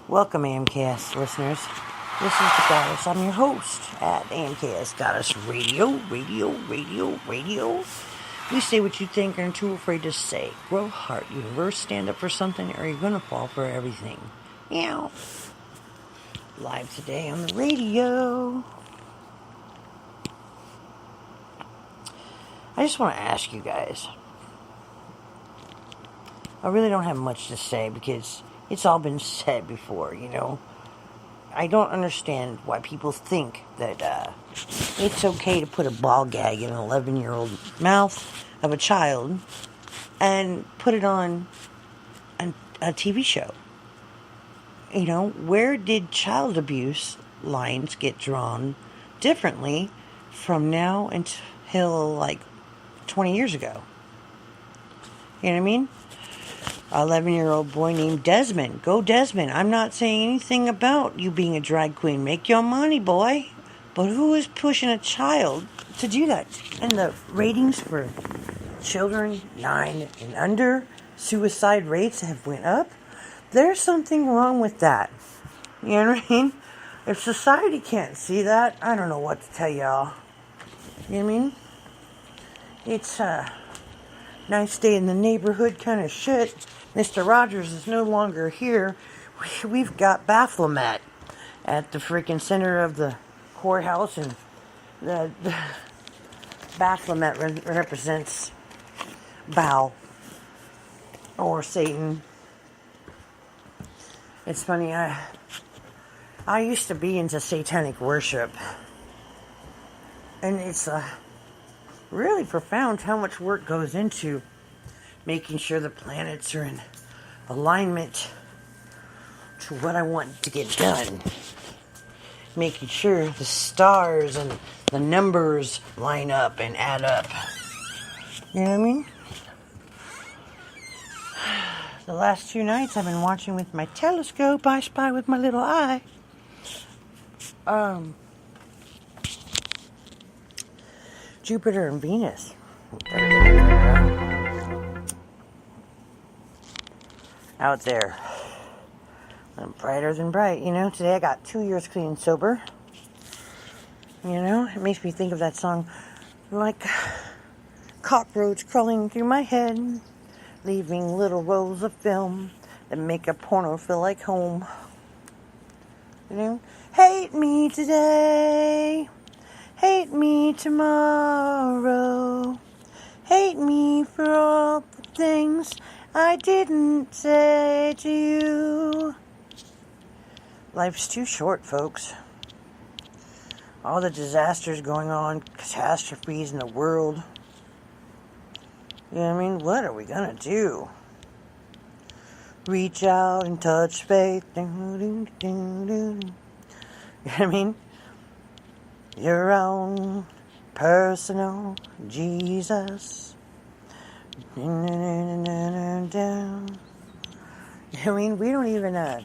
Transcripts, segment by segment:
Welcome, Amks listeners. This is the Goddess. I'm your host at Amks Goddess Radio. You say what you think and are too afraid to say. Grow heart, universe, stand up for something, or you're gonna fall for everything. Meow. Live today on the radio. I just want to ask you guys. I really don't have much to say because it's all been said before, you know. I don't understand why people think that it's okay to put a ball gag in an 11-year-old mouth of a child and put it on a TV show. You know, where did child abuse lines get drawn differently from now until like 20 years ago? You know what I mean? 11-year-old boy named Desmond. Go Desmond. I'm not saying anything about you being a drag queen. Make your money, boy. But who is pushing a child to do that? And the ratings for children 9 and under, suicide rates have went up. There's something wrong with that. You know what I mean? If society can't see that, I don't know what to tell y'all. You know what I mean? It's nice day in the neighborhood kind of shit. Mr. Rogers is no longer here. We've got Baphomet at the freaking center of the courthouse, and the Baphomet represents Baal or Satan. It's funny, I used to be into satanic worship, and it's really profound how much work goes into making sure the planets are in alignment to what I want to get done. Making sure the stars and the numbers line up and add up. You know what I mean? The last 2 nights I've been watching with my telescope. I spy with my little eye. Jupiter and Venus. Out there. I'm brighter than bright, you know. Today I got 2 years clean and sober. You know, it makes me think of that song, like cockroach crawling through my head, leaving little rolls of film that make a porno feel like home. You know, hate me today, hate me tomorrow, hate me for all the things I didn't say to you. Life's too short, folks. All the disasters going on, catastrophes in the world. You know what I mean? What are we gonna do? Reach out and touch faith. You know what I mean? Your own personal Jesus. I mean, we don't even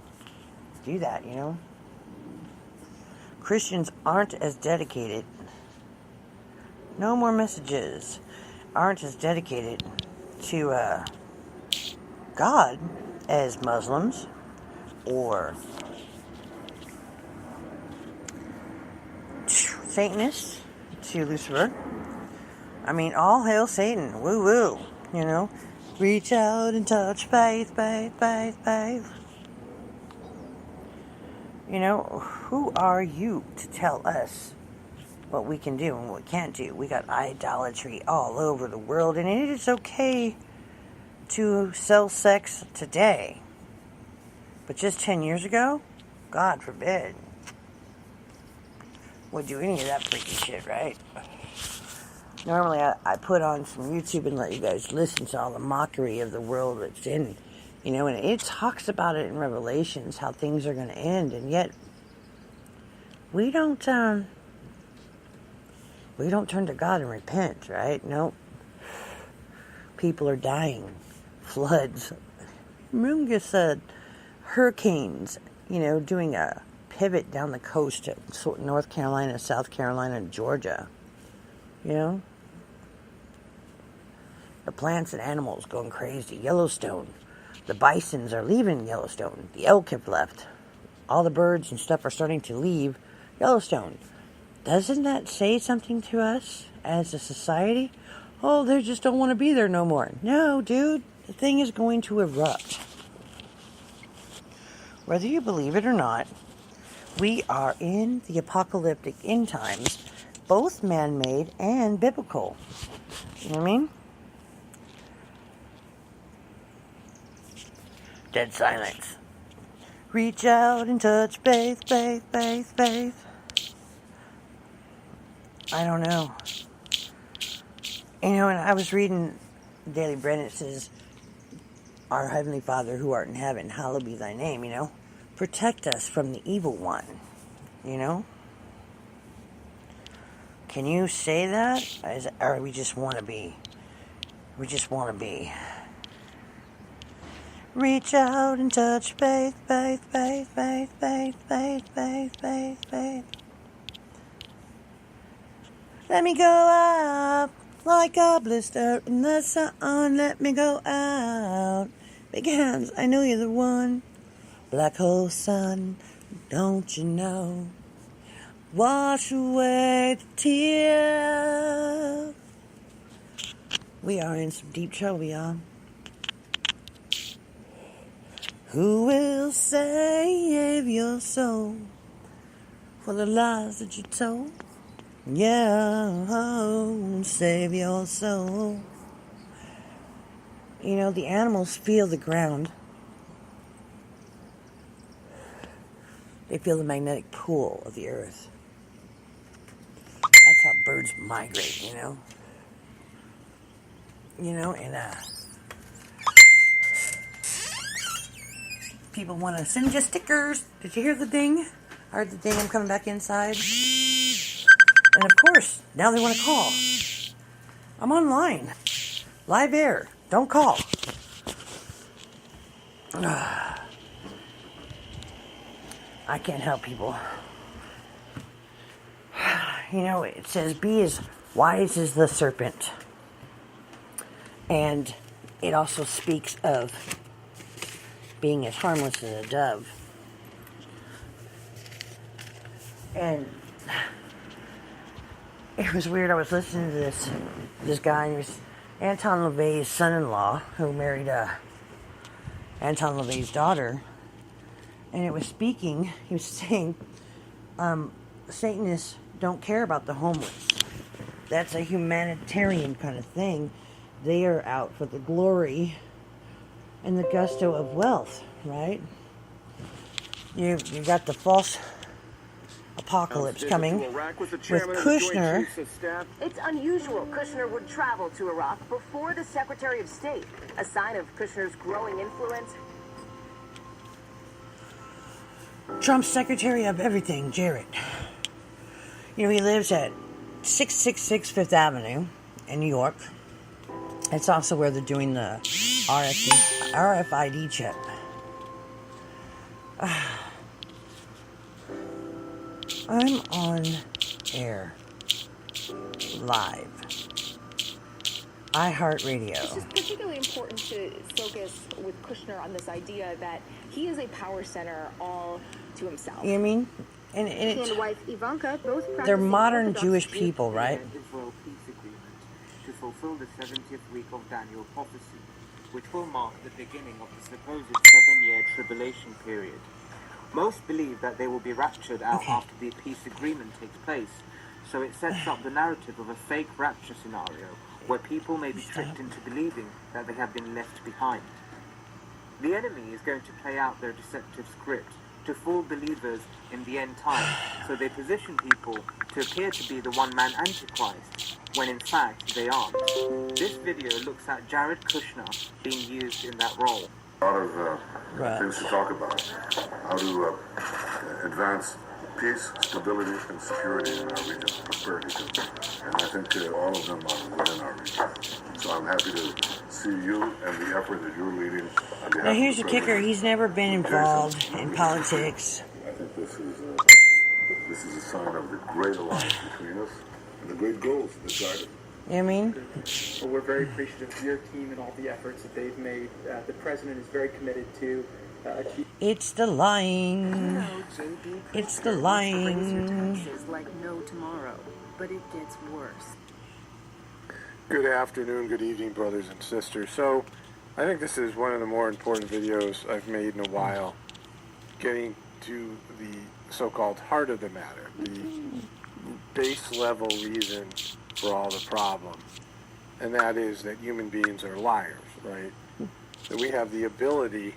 do that, you know? Christians aren't as dedicated. No more messages. Aren't as dedicated to God as Muslims or Satanists to Lucifer. I mean, all hail Satan. Woo woo. You know, reach out and touch faith. You know, who are you to tell us what we can do and what we can't do? We got idolatry all over the world, and it is okay to sell sex today. But just 10 years ago, God forbid, would do any of that freaky shit, right? Normally, I put on some YouTube and let you guys listen to all the mockery of the world it's in, you know, and it talks about it in Revelations, how things are going to end, and yet we don't turn to God and repent, right? Nope. People are dying. Floods. Humongous hurricanes, you know, doing a pivot down the coast of North Carolina, South Carolina, and Georgia. You know? The plants and animals going crazy. Yellowstone. The bisons are leaving Yellowstone. The elk have left. All the birds and stuff are starting to leave Yellowstone. Doesn't that say something to us as a society? Oh, they just don't want to be there no more. No, dude, the thing is going to erupt. Whether you believe it or not, we are in the apocalyptic end times, both man-made and biblical. You know what I mean? Dead silence. Reach out and touch faith, faith, faith, faith. I don't know. You know, and I was reading Daily Bread, and it says, Our Heavenly Father who art in heaven, hallowed be thy name, you know. Protect us from the evil one, you know. Can you say that? Or we just want to be? We just want to be. Reach out and touch faith, faith, faith, faith, faith, faith, faith, faith, faith. Let me go out like a blister in the sun. Let me go out. Big hands, I know you're the one. Black hole sun, don't you know? Wash away the tears. We are in some deep trouble, y'all. Who will save your soul for the lies that you told? Yeah, oh, save your soul. You know, the animals feel the ground. They feel the magnetic pull of the earth. That's how birds migrate, you know? You know, and people want to send you stickers. Did you hear the ding? I heard the ding. I'm coming back inside. And of course, now they want to call. I'm online. Live air. Don't call. I can't help people. You know, it says, be as wise as the serpent. And it also speaks of being as harmless as a dove. And it was weird. I was listening to this guy, and he was Anton LaVey's son-in-law, who married Anton LaVey's daughter. And it was speaking, he was saying, Satanists don't care about the homeless. That's a humanitarian kind of thing. They are out for the glory and the gusto of wealth, right? You got the false apocalypse coming with Kushner. It's unusual Kushner would travel to Iraq before the Secretary of State, a sign of Kushner's growing influence. Trump's Secretary of Everything, Jared. You know, he lives at 666 Fifth Avenue in New York. It's also where they're doing the RFID chip. I'm on air. Live. iHeartRadio. It's just particularly important to focus with Kushner on this idea that he is a power center all to himself. You know what I mean? And he and wife Ivanka both they're modern Jewish people, right? Israel peace agreement to fulfill the 70th week of Daniel prophecy, which will mark the beginning of the supposed 7-year tribulation period. Most believe that they will be raptured out after the peace agreement takes place, so it sets up the narrative of a fake rapture scenario where people may be tricked into believing that they have been left behind. The enemy is going to play out their deceptive script to fool believers in the end time, so they position people to appear to be the one-man Antichrist, when in fact they aren't. This video looks at Jared Kushner being used in that role. A lot of things to talk about. How to advance peace, stability, and security in our region, prosperity too. And I think all of them are within our region. So I'm happy to see you and the effort that you're leading. Now here's the kicker, he's never been involved in politics. I think this is a sign of the great alliance between us and the great goals that guide it. You know what I mean? Well, we're very appreciative of your team and all the efforts that they've made. The president is very committed to achieve. It's the lying. It's the lying. Taxes like no tomorrow, but it gets worse. Good afternoon, good evening, brothers and sisters. So, I think this is one of the more important videos I've made in a while, getting to the so-called heart of the matter, the base level reason for all the problem, and that is that human beings are liars, right? That we have the ability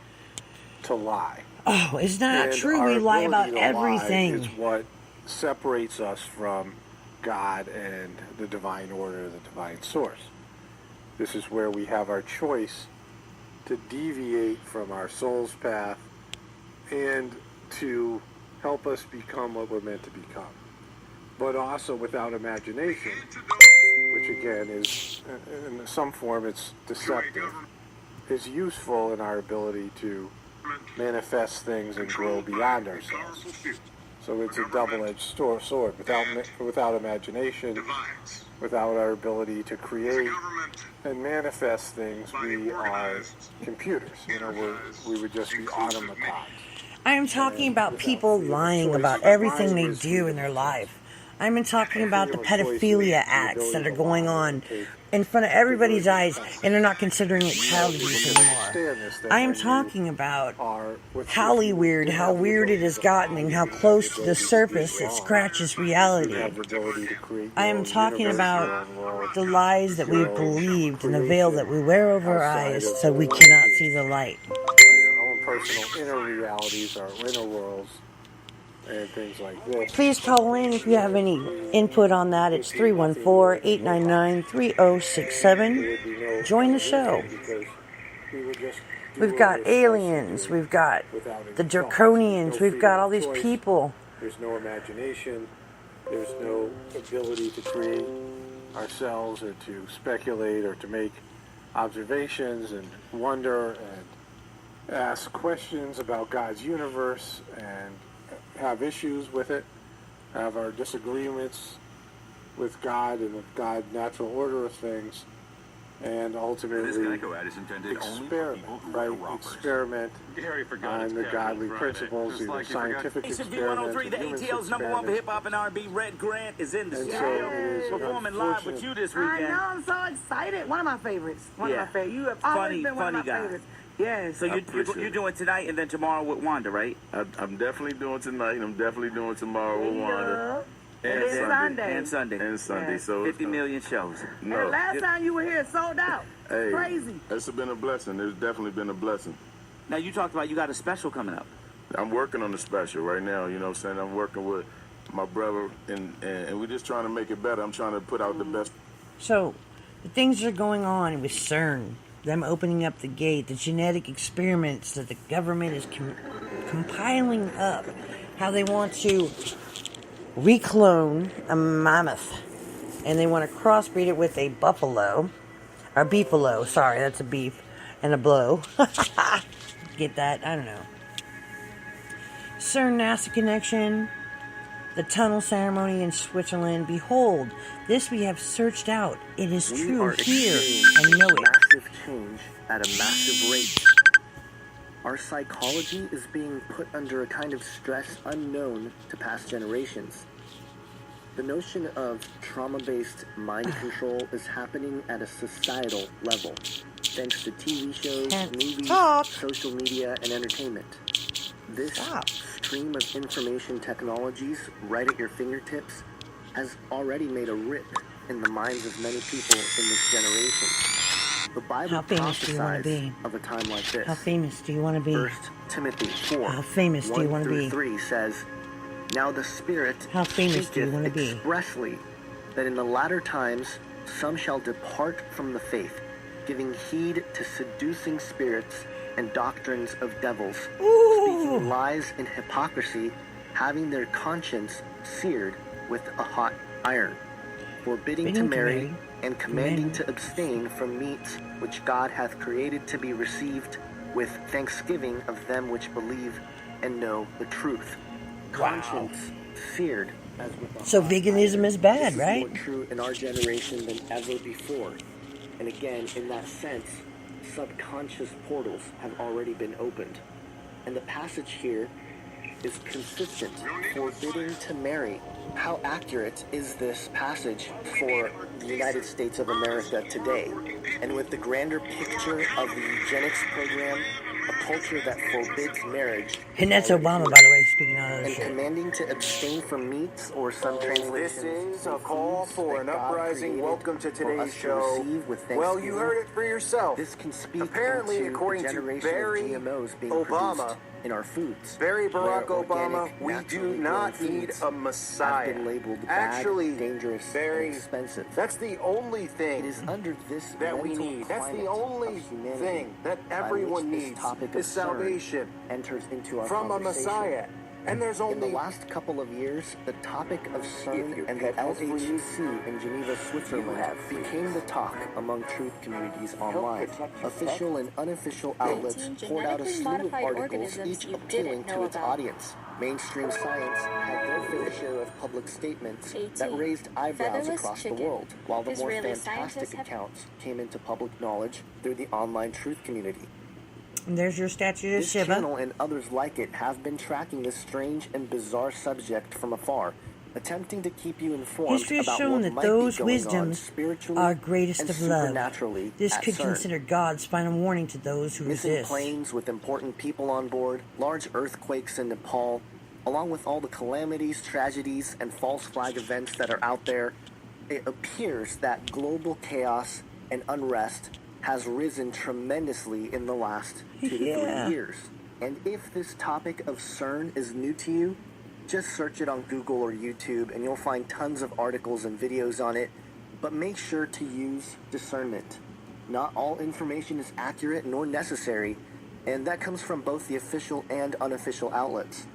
to lie. Oh, is that And true? our We lie ability about to everything. lie is what separates us from God and the divine order, the divine source. This is where we have our choice to deviate from our soul's path and to help us become what we're meant to become. But also without imagination, which again is, in some form, it's deceptive, is useful in our ability to manifest things and grow beyond ourselves. So it's a double-edged sword. Without imagination, without our ability to create and manifest things, we are computers. You know, we would just be automatons. I am talking about people lying about everything they do in their life. I'm talking about the pedophilia acts that are going on in front of everybody's eyes, and they're not considering it child abuse anymore. I am talking about hollyweird, how weird it has gotten and how close to the surface it scratches reality. I am talking about the lies that we've believed and the veil that we wear over our eyes so we cannot see the light. Our own personal inner realities, our inner worlds, and things like this. Please call in if you have any input on that. It's 314-899-3067. Join the show. We've got aliens. We've got the draconians. We've got all these people. There's no imagination. There's no ability to create ourselves or to speculate or to make observations and wonder and ask questions about God's universe and have issues with it, have our disagreements with God and with God's natural order of things, and ultimately experiment on the godly principles, either scientific experiments or human ATL's number one for hip hop and R&B. Red Grant is in the studio performing live with you this weekend. I know, I'm so excited. One of my favorites. One of my favorites. You have always been one of my favorites. Yes. So you're doing tonight and then tomorrow with Wanda, right? I'm definitely doing tonight. I'm definitely doing tomorrow with Wanda. And Sunday. And Sunday. So 50 million shows. No. And last time you were here, sold out. Hey, crazy. It's been a blessing. It's definitely been a blessing. Now you talked about you got a special coming up. I'm working on the special right now. You know what I'm saying? I'm working with my brother, and we're just trying to make it better. I'm trying to put out the best. So, the things that are going on with CERN, them opening up the gate, the genetic experiments that the government is compiling up, how they want to reclone a mammoth, and they want to crossbreed it with a buffalo, or beefalo, sorry, that's a beef, and a blow. Get that? I don't know. CERN NASA connection, the tunnel ceremony in Switzerland. Behold, this we have searched out. It is true here. I know it. Massive change at a massive rate. Our psychology is being put under a kind of stress unknown to past generations. The notion of trauma-based mind control is happening at a societal level, thanks to TV shows, movies, social media, and entertainment. This stream of information technologies right at your fingertips has already made a rip in the minds of many people in this generation. The Bible prophesies of a time like this. How famous do you want to be? 1 Timothy 4. How famous do you want to be? 1-3 says, "Now the Spirit How famous do you want to be? expressly that in the latter times some shall depart from the faith, giving heed to seducing spirits and doctrines of devils, speaking lies and hypocrisy, having their conscience seared with a hot iron, forbidding to marry, and commanding to abstain from meats which God hath created to be received with thanksgiving of them which believe and know the truth." Conscience seared. as with the So veganism is bad, this right? is more true in our generation than ever before. And again, in that sense, subconscious portals have already been opened. And the passage here is consistent, forbidding to marry. How accurate is this passage for the United States of America today? And with the grander picture of the eugenics program, a culture that forbids marriage, And that's Obama, by the way, speaking on other and shit. commanding to abstain from meats or some translations. This is a call foods for that an God uprising. created Welcome to for today's us to show. receive with Well, you thanksgiving. heard it for yourself. This can speak Apparently, into according the to generation Barry of GMOs being Obama, produced in our foods. Barry Barack where Obama, organic, we do naturally not grown need foods a Messiah. Have been labeled Actually, bad, dangerous, Barry, and expensive. that's the only thing It is under this that we mental need. That's the climate only of humanity thing that by everyone which this needs topic is of CERN salvation enters into our from a conversation. Messiah. And there's In the only last couple of years, the topic of If CERN your and the pet has LHC in Geneva, Switzerland, have became the talk among truth communities online. Official and unofficial outlets poured out a slew of articles, each appealing to its audience. Mainstream science had their fair share of public statements that raised eyebrows across the world, while the more fantastic accounts came into public knowledge through the online truth community. And there's your statue of This Shiva. channel and others like it have been tracking this strange and bizarre subject from afar, attempting to keep you informed History has about shown what that might those be going on wisdoms spiritually are greatest and of love. supernaturally This at could CERN. consider God's final warning to those who Missing resist. planes with important people on board, large earthquakes in Nepal, along with all the calamities, tragedies, and false flag events that are out there, it appears that global chaos and unrest has risen tremendously in the last 2 to 3 years. And if this topic of CERN is new to you, just search it on Google or YouTube and you'll find tons of articles and videos on it, but make sure to use discernment. Not all information is accurate nor necessary, and that comes from both the official and unofficial outlets.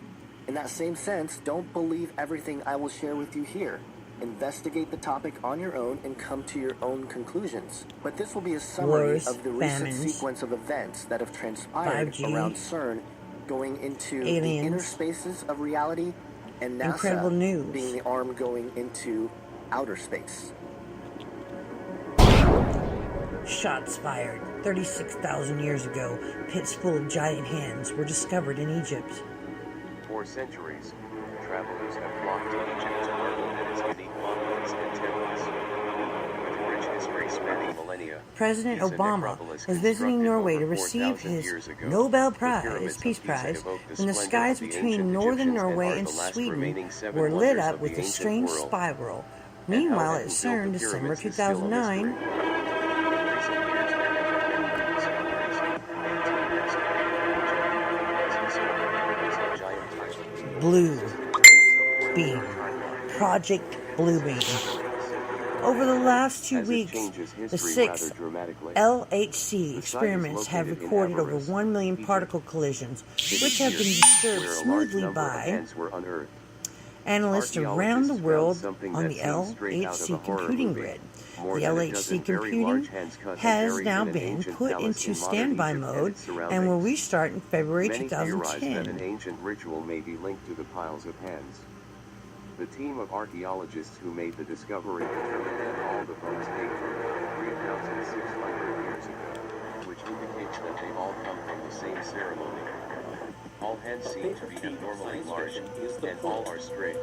In that same sense, don't believe everything I will share with you here. Investigate the topic on your own and come to your own conclusions. But this will be a summary Wars, of the recent famines, sequence of events that have transpired 5G, around CERN, going into the aliens, inner spaces of reality, and NASA incredible news. being the arm going into outer space. Shots fired 36,000 years ago. Pits full of giant hands were discovered in Egypt. For centuries, travelers have flocked to Egypt to marvel at its unique monuments and temples. With rich history spanning millennia, President it's a Obama necropolis is visiting constructed Norway over to receive 4,000 his years ago. Nobel The Prize, pyramids Peace of Giza Prize, evoke the when the splendor skies of the between ancient northern Egyptians Norway are and the last Sweden remaining 7 were lit wonders up of with the a ancient strange world. spiral. And how Meanwhile, that at who built CERN, the December pyramids is still a 2009, mystery. In recent years, there have been many discoveries, and giant Blue Beam, Project Blue Beam. Over the last 2 As it weeks, changes the history 6 rather dramatically. LHC The site experiments is have located in recorded over Avaris, 1 million Egypt. particle collisions, It which have been appears disturbed where a large smoothly number of by heads were unearthed. analysts around the Archaeologists world found something on that the seems straight out of a LHC horror computing movie. grid. More The than a LHC dozen very computing large hands cut and has buried now in an been ancient put palace into in modern standby Egypt and mode its and will surroundings. restart in February Many theorize that 2010. an ancient ritual may be linked to the piles of hands. The team of archaeologists who made the discovery determined that all the bones date from about 3,600 years ago, which indicates that they all come from the same ceremony. All hands seem to be abnormally large, and all are straight.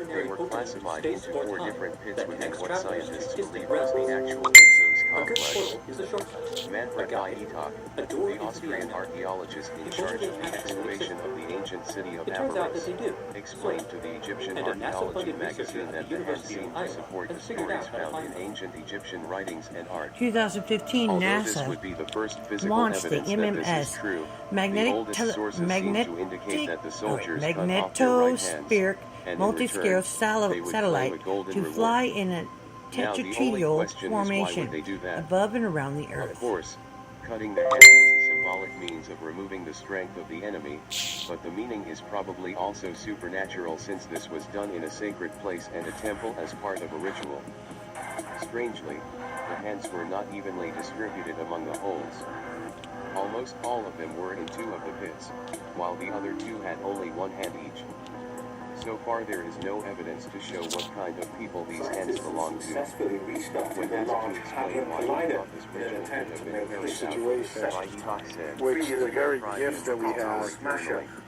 They were classified into 4 different pits within what scientists believe was the actual Hyksos complex. Manfred Itak, the Austrian archaeologist in charge of the excavation of the ancient city of Avaris, explained to the Egyptian Archaeology magazine that the hands seem to support the stories found in ancient Egyptian writings and art. 2015, Although this NASA would be the first physical launched the evidence that this is MMS true, magnetic the oldest sources seem to indicate that the soldiers cut off their right hands, magnetospheric and in multi-scale return, they would satellite claim a golden to reward. fly in a Now, the only tetrahedral question is why formation would they do that? above and around the Of Earth. course, cutting the hand was a symbolic means of removing the strength of the enemy, but the meaning is probably also supernatural since this was done in a sacred place and a temple as part of a ritual. Strangely, the hands were not evenly distributed among the holes. Almost all of them were in 2 of the pits, while the other 2 had only 1 hand each. So far there is no evidence to show what kind of people these hands belong to. When asked to explain why he thought this ritual could have been carried out, Why said, which the very gift that we have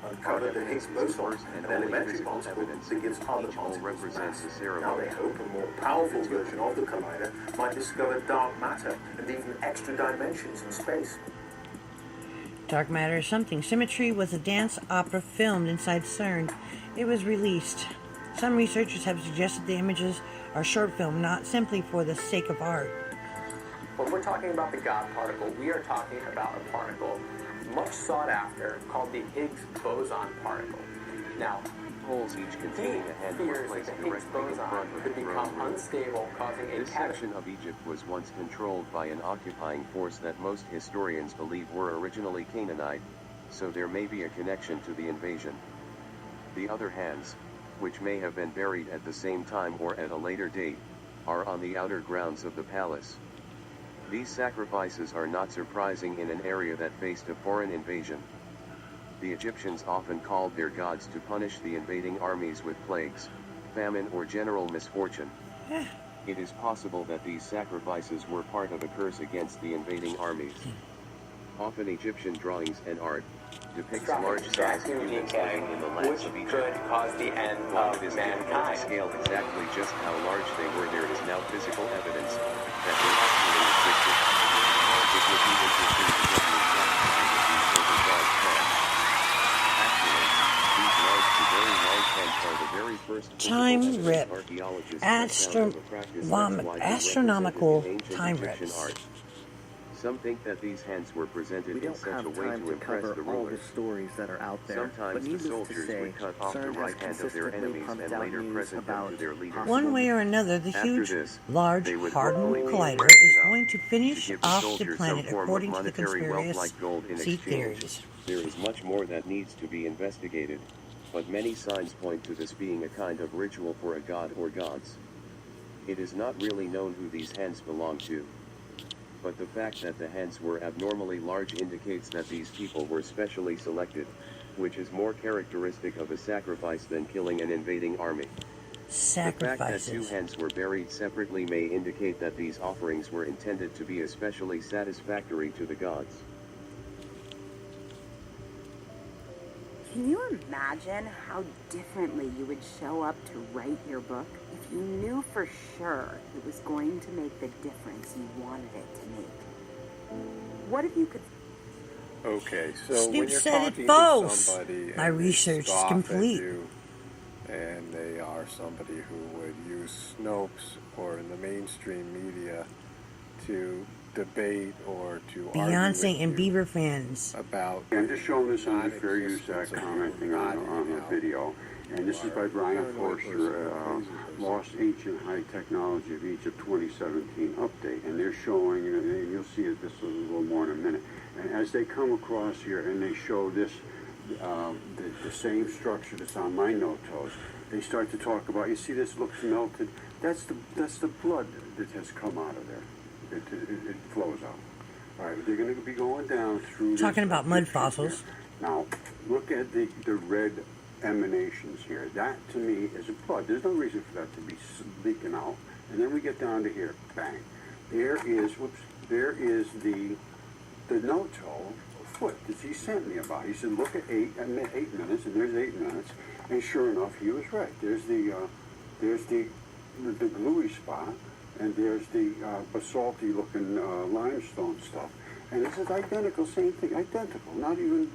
uncovered the Higgs boson, an elementary evidence begins on the particle represents the ceremony. Now they hope a more powerful version of the collider might discover dark matter and even extra dimensions in space. Dark Matter is Something. Symmetry was a dance opera filmed inside CERN. It was released. Some researchers have suggested the images are short film, not simply for the sake of art. When we're talking about the God particle, we are talking about a particle much sought after called the Higgs boson particle. Now, holes each containing a hand were placed directly in front of the could become unstable, causing a This section of Egypt was once controlled by an occupying force that most historians believe were originally Canaanite, so there may be a connection to the invasion. The other hands, which may have been buried at the same time or at a later date, are on the outer grounds of the palace. These sacrifices are not surprising in an area that faced a foreign invasion. The Egyptians often called their gods to punish the invading armies with plagues, famine or general misfortune. It is possible that these sacrifices were part of a curse against the invading armies. Often Egyptian drawings and art depicts large-sized humans living in the lands of Egypt. could cause the end While of it is difficult to mankind. scale exactly just how large they were, there is now physical evidence that they actually existed. It would be interesting to get the exact size of these oversized hands. Actually, these large to very large hands are the very first Time physical rip. evidence archaeologists have found of a practice that's widely Astronomical represented in ancient time Egyptian rips. art. Some think that these hands were presented We in don't such have a way time to to impress cover the all the rulers. stories that are out there, but Sometimes the needless to soldiers say, would cut off the CERN has right hand of their consistently enemies pumped and out later news present them to about their leaders. One way or another, the After huge, this, large, they would hardened hopefully be collider brave is enough going to finish give the off the soldiers planet some form according of to the monetary wealth conspiracy like gold in exchange. theories. There is much more that needs to be investigated, but many signs point to this being a kind of ritual for a god or gods. It is not really known who these hands belong to. But the fact that the hands were abnormally large indicates that these people were specially selected, which is more characteristic of a sacrifice than killing an invading army. The fact that two Sacrifices. hands were buried separately may indicate that these offerings were intended to be especially satisfactory to the gods. Can you imagine how differently you would show up to write your book if you knew for sure it was going to make the difference you wanted it to make? What if you could... Okay, so Snoop when you're said it talking false. to somebody My and they research is scoff at complete. you, and they are somebody who would use Snopes or in the mainstream media to debate or to Beyonce and argue Bieber fans. about I'm just showing this on the Fair Use Act commenting on the video. And this is by Brian Forster, Lost Ancient High Technology of Egypt 2017 update. And they're showing, and you'll see this a little more in a minute. And as they come across here and they show this, the same structure that's on my no-toes, they start to talk about, you see this looks melted? That's the blood that has come out of there. It flows out. All right, they're going to be going down through Talking this about mud here. fossils. Now, look at the red emanations here. That, to me, is blood. There's no reason for that to be leaking out. And then we get down to here. Bang. There is the no-toe foot that he sent me about. He said, look at 8 minutes, and there's 8 minutes. And sure enough, he was right. There's the gluey spot, and there's the basalty-looking limestone stuff. And it's identical, same thing, identical. Not even,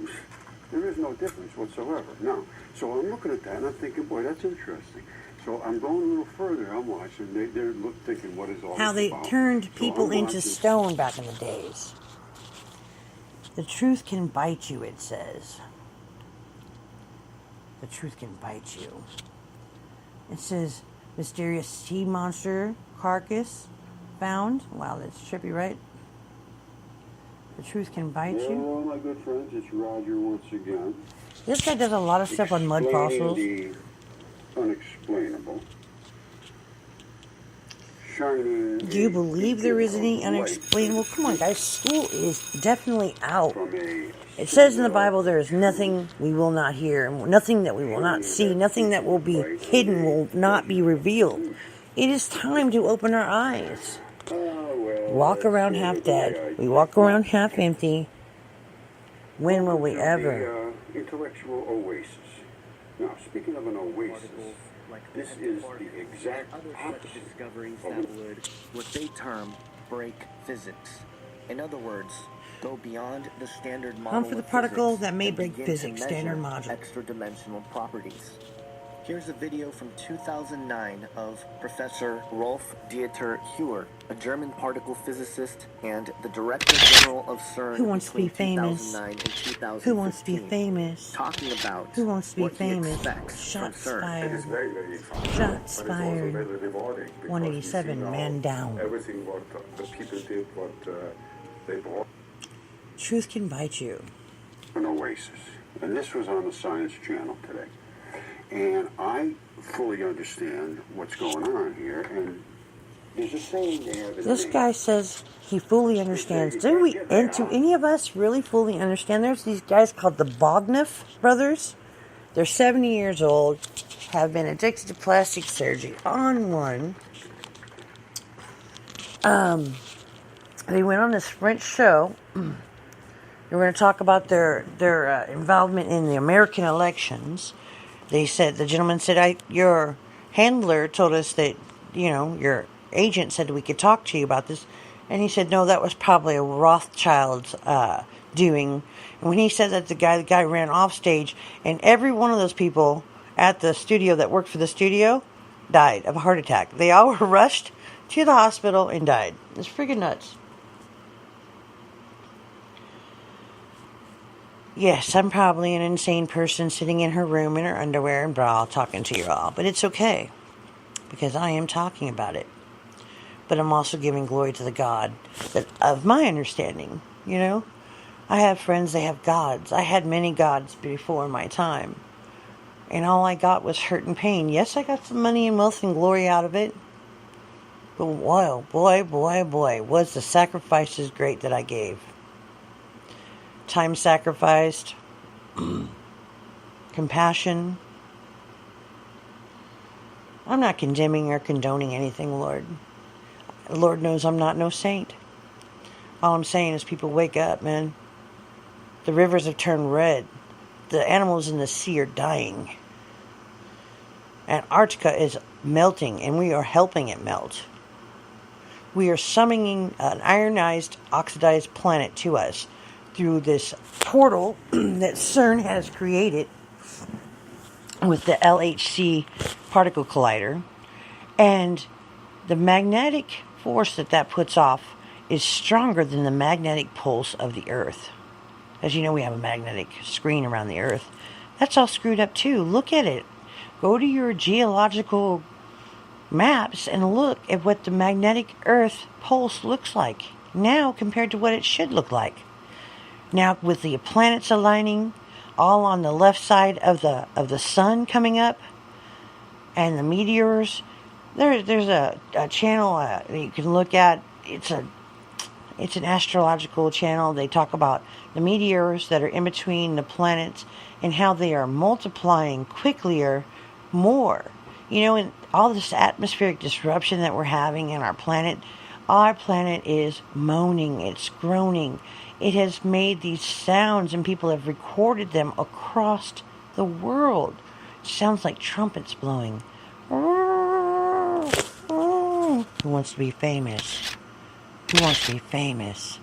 there is no difference whatsoever. No. So I'm looking at that, and I'm thinking, boy, that's interesting. So I'm going a little further. I'm watching. They're thinking, what is all How this they about? turned people I'm into watching. stone back in the days. The truth can bite you, it says. The truth can bite you. It says, mysterious sea monster carcass found. Wow, that's trippy, right? The truth can bite you. Hello, my good friends. It's Roger once again. This guy does a lot of stuff on mud fossils. The unexplainable. shining. Do you believe there is any unexplainable? Come on, guys. School is definitely out. It says in the Bible there is nothing we will not hear, nothing that we will not see, nothing that will be hidden will not be revealed. It is time to open our eyes. Walk around half dead. We walk around half empty. When will we ever? Intellectual oasis. Now, speaking of an oasis, this is the exact opposite discoveries that would, what they term, break physics. In other words, go beyond the standard model For the of particle physics that may and break begin physics, to standard measure module. extra-dimensional properties. Here's a video from 2009 of Professor Rolf Dieter Heuer, a German particle physicist and the Director General of CERN Who wants to be between famous? 2009 and 2015. Who wants to be famous? Talking about Who wants to be what he famous? expects Shots from CERN. fired. It is very, very fun. Shots But it's also fired. very rewarding because 187, we see now man down. Everything what the people did, what they brought. Truth can bite you. An oasis. And this was on the Science Channel today. And I fully understand what's going on here. And there's a saying there. This guy says he fully understands. Do any of us really fully understand? There's these guys called the Bogneff brothers. They're 70 years old, have been addicted to plastic surgery on one. They went on this French show. They were going to talk about their involvement in the American elections. They said, the gentleman said, your handler told us that, your agent said we could talk to you about this. And he said, no, that was probably a Rothschild's doing. And when he said that, the guy ran off stage, and every one of those people at the studio that worked for the studio died of a heart attack. They all were rushed to the hospital and died. It's freaking nuts. Yes, I'm probably an insane person sitting in her room in her underwear and bra talking to you all. But it's okay, because I am talking about it. But I'm also giving glory to the God that of my understanding, I have friends, they have gods. I had many gods before my time. And all I got was hurt and pain. Yes, I got some money and wealth and glory out of it. But boy, was the sacrifices great that I gave. Time sacrificed, compassion. I'm not condemning or condoning anything, Lord. The Lord knows I'm not no saint. All I'm saying is people wake up, man. The rivers have turned red. The animals in the sea are dying. Antarctica is melting, and we are helping it melt. We are summoning an ionized, oxidized planet to us through this portal that CERN has created with the LHC particle collider. And the magnetic force that puts off is stronger than the magnetic pulse of the Earth. As you know, we have a magnetic screen around the Earth. That's all screwed up too. Look at it. Go to your geological maps and look at what the magnetic Earth pulse looks like now compared to what it should look like. Now, with the planets aligning all on the left side of the sun coming up, and the meteors, there's a channel that you can look at. It's an astrological channel. They talk about the meteors that are in between the planets and how they are multiplying quickly more. In all this atmospheric disruption that we're having in our planet is moaning, it's groaning. It has made these sounds, and people have recorded them across the world. It sounds like trumpets blowing. Who wants to be famous? Who wants to be famous?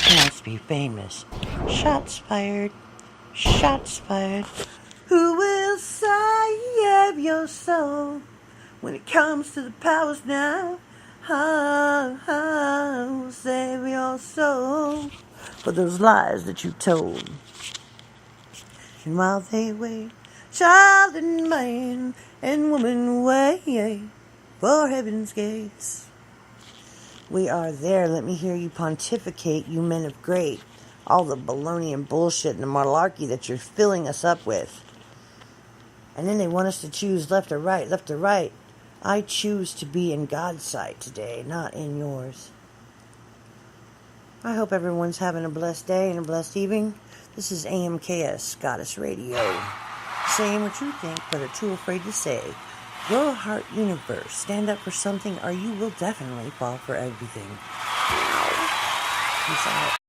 Who wants to be famous? Shots fired. Shots fired. Who will save your soul when it comes to the powers now? Oh, save your soul for those lies that you told. And while they wait, child and man and woman wait for heaven's gates. We are there. Let me hear you pontificate, you men of great. All the baloney and bullshit and the malarkey that you're filling us up with. And then they want us to choose left or right, left or right. I choose to be in God's sight today, not in yours. I hope everyone's having a blessed day and a blessed evening. This is AMKS Goddess Radio. Saying what you think, but are too afraid to say. Your heart universe. Stand up for something or you will definitely fall for everything. Peace out.